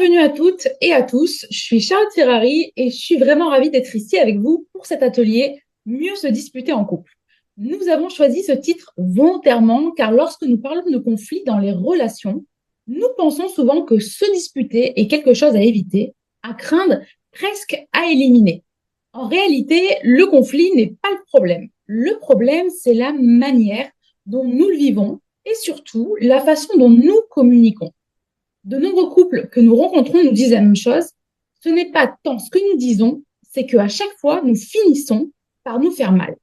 Bienvenue à toutes et à tous, je suis Charlotte Ferrari et je suis vraiment ravie d'être ici avec vous pour cet atelier Mieux se disputer en couple. Nous avons choisi ce titre volontairement car lorsque nous parlons de conflits dans les relations, nous pensons souvent que se disputer est quelque chose à éviter, à craindre, presque à éliminer. En réalité, le conflit n'est pas le problème. Le problème, c'est la manière dont nous le vivons et surtout la façon dont nous communiquons. De nombreux couples que nous rencontrons nous disent la même chose. Ce n'est pas tant ce que nous disons, c'est qu'à chaque fois, nous finissons par nous faire mal.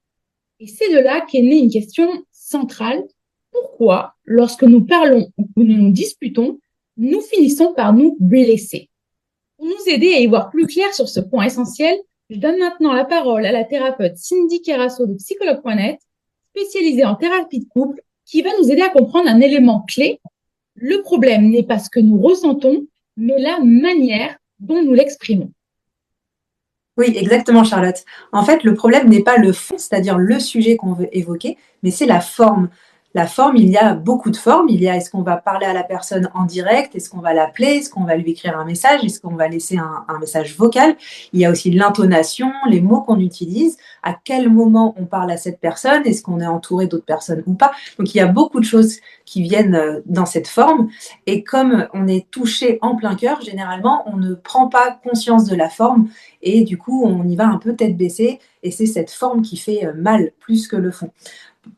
Et c'est de là qu'est née une question centrale. Pourquoi, lorsque nous parlons ou que nous nous disputons, nous finissons par nous blesser? Pour nous aider à y voir plus clair sur ce point essentiel, je donne maintenant la parole à la thérapeute Cindy Kerasso de psychologue.net, spécialisée en thérapie de couple, qui va nous aider à comprendre un élément clé. Le problème n'est pas ce que nous ressentons, mais la manière dont nous l'exprimons. Oui, exactement, Charlotte. En fait, le problème n'est pas le fond, c'est-à-dire le sujet qu'on veut évoquer, mais c'est la forme. La forme, il y a beaucoup de formes. Il y a est-ce qu'on va parler à la personne en direct, est-ce qu'on va l'appeler, est-ce qu'on va lui écrire un message, est-ce qu'on va laisser un message vocal. Il y a aussi l'intonation, les mots qu'on utilise, à quel moment on parle à cette personne, est-ce qu'on est entouré d'autres personnes ou pas. Donc, il y a beaucoup de choses qui viennent dans cette forme. Et comme on est touché en plein cœur, généralement, on ne prend pas conscience de la forme et du coup, on y va un peu tête baissée et c'est cette forme qui fait mal plus que le fond.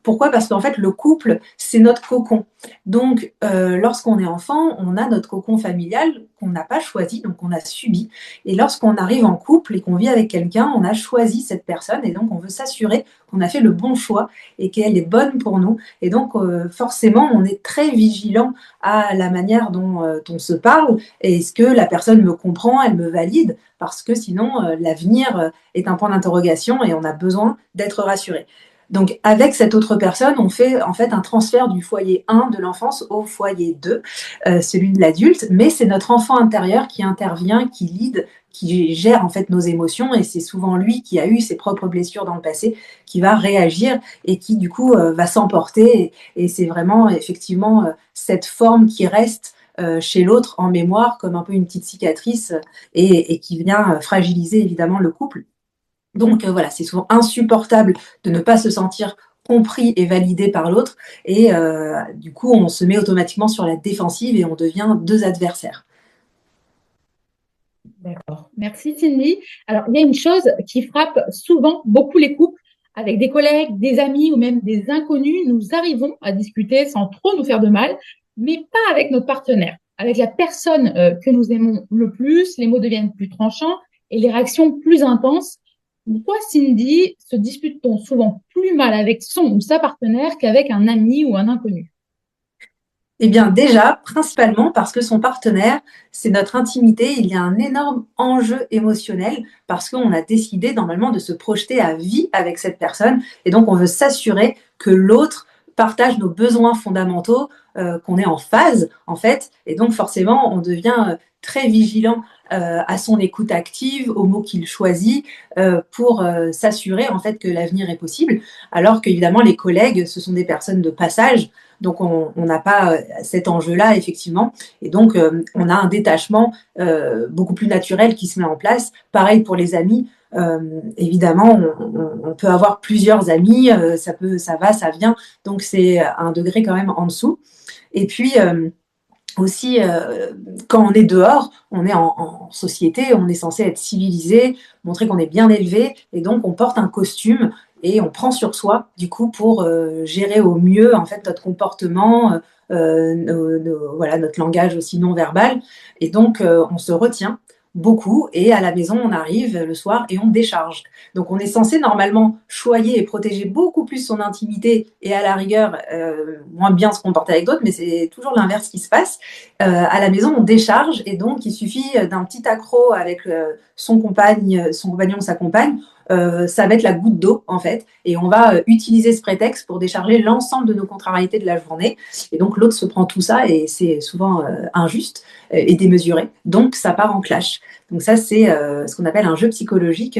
Pourquoi? Parce qu'en fait, le couple, c'est notre cocon. Donc, lorsqu'on est enfant, on a notre cocon familial qu'on n'a pas choisi, donc on a subi. Et lorsqu'on arrive en couple et qu'on vit avec quelqu'un, on a choisi cette personne et donc on veut s'assurer qu'on a fait le bon choix et qu'elle est bonne pour nous. Et donc, forcément, on est très vigilant à la manière dont on se parle. Et est-ce que la personne me comprend, elle me valide? Parce que sinon, l'avenir est un point d'interrogation et on a besoin d'être rassuré. Donc, avec cette autre personne, on fait en fait un transfert du foyer 1 de l'enfance au foyer 2, celui de l'adulte, mais c'est notre enfant intérieur qui intervient, qui lead, qui gère en fait nos émotions et c'est souvent lui qui a eu ses propres blessures dans le passé qui va réagir et qui du coup va s'emporter et c'est vraiment effectivement cette forme qui reste chez l'autre en mémoire comme un peu une petite cicatrice et qui vient fragiliser évidemment le couple. Donc voilà, c'est souvent insupportable de ne pas se sentir compris et validé par l'autre et du coup, on se met automatiquement sur la défensive et on devient 2 adversaires. D'accord. Merci Cindy. Alors, il y a une chose qui frappe souvent beaucoup les couples, avec des collègues, des amis ou même des inconnus, nous arrivons à discuter sans trop nous faire de mal, mais pas avec notre partenaire. Avec la personne que nous aimons le plus, les mots deviennent plus tranchants et les réactions plus intenses. Pourquoi, Cindy, se dispute-t-on souvent plus mal avec son ou sa partenaire qu'avec un ami ou un inconnu? Eh bien déjà, principalement parce que son partenaire, c'est notre intimité, il y a un énorme enjeu émotionnel parce qu'on a décidé normalement de se projeter à vie avec cette personne et donc on veut s'assurer que l'autre partage nos besoins fondamentaux, qu'on est en phase en fait et donc forcément on devient très vigilant à son écoute active, aux mots qu'il choisit pour s'assurer en fait que l'avenir est possible alors qu'évidemment les collègues, ce sont des personnes de passage donc, on n'a pas cet enjeu-là, effectivement. Et donc, on a un détachement beaucoup plus naturel qui se met en place. Pareil pour les amis. Évidemment, on peut avoir plusieurs amis, ça va, ça vient. Donc, c'est un degré quand même en dessous. Et puis, aussi, quand on est dehors, on est en société, on est censé être civilisé, montrer qu'on est bien élevé, et donc on porte un costume et on prend sur soi, du coup, pour gérer au mieux en fait notre comportement, voilà, notre langage aussi non verbal, et donc on se retient beaucoup, et à la maison, on arrive le soir et on décharge. Donc on est censé normalement choyer et protéger beaucoup plus son intimité et à la rigueur moins bien se comporter avec d'autres, mais c'est toujours l'inverse qui se passe. À la maison, on décharge et donc il suffit d'un petit accroc avec son compagnon, sa compagne. Ça va être la goutte d'eau en fait, et on va utiliser ce prétexte pour décharger l'ensemble de nos contrariétés de la journée. Et donc l'autre se prend tout ça et c'est souvent injuste et démesuré. Donc ça part en clash. Donc ça c'est ce qu'on appelle un jeu psychologique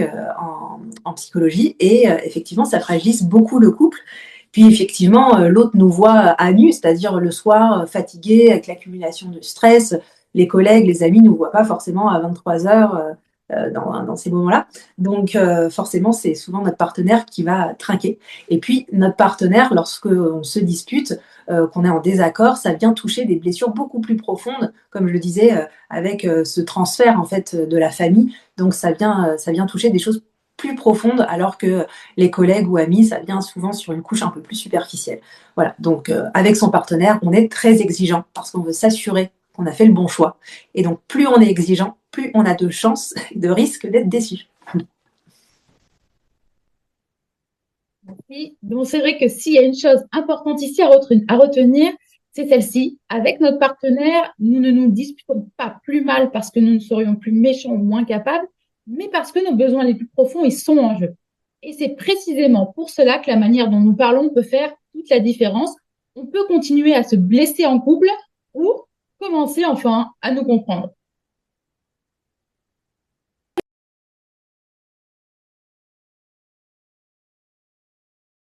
en psychologie et effectivement ça fragilise beaucoup le couple. Puis effectivement, l'autre nous voit à nu, c'est-à-dire le soir fatigué avec l'accumulation de stress. les collègues, les amis ne nous voient pas forcément à 23 heures dans ces moments-là. Donc, forcément, c'est souvent notre partenaire qui va trinquer. Et puis, notre partenaire, lorsqu'on se dispute, qu'on est en désaccord, ça vient toucher des blessures beaucoup plus profondes, comme je le disais, avec ce transfert en fait de la famille. Donc, ça vient toucher des choses plus profondes, alors que les collègues ou amis, ça vient souvent sur une couche un peu plus superficielle. Voilà, donc avec son partenaire, on est très exigeant parce qu'on veut s'assurer qu'on a fait le bon choix. Et donc, plus on est exigeant, plus on a de chances, de risques d'être déçu. Et donc, c'est vrai que s'il y a une chose importante ici à retenir, c'est celle-ci. Avec notre partenaire, nous ne nous disputons pas plus mal parce que nous ne serions plus méchants ou moins capables, mais parce que nos besoins les plus profonds, ils sont en jeu. Et c'est précisément pour cela que la manière dont nous parlons peut faire toute la différence. On peut continuer à se blesser en couple ou commencer enfin à nous comprendre.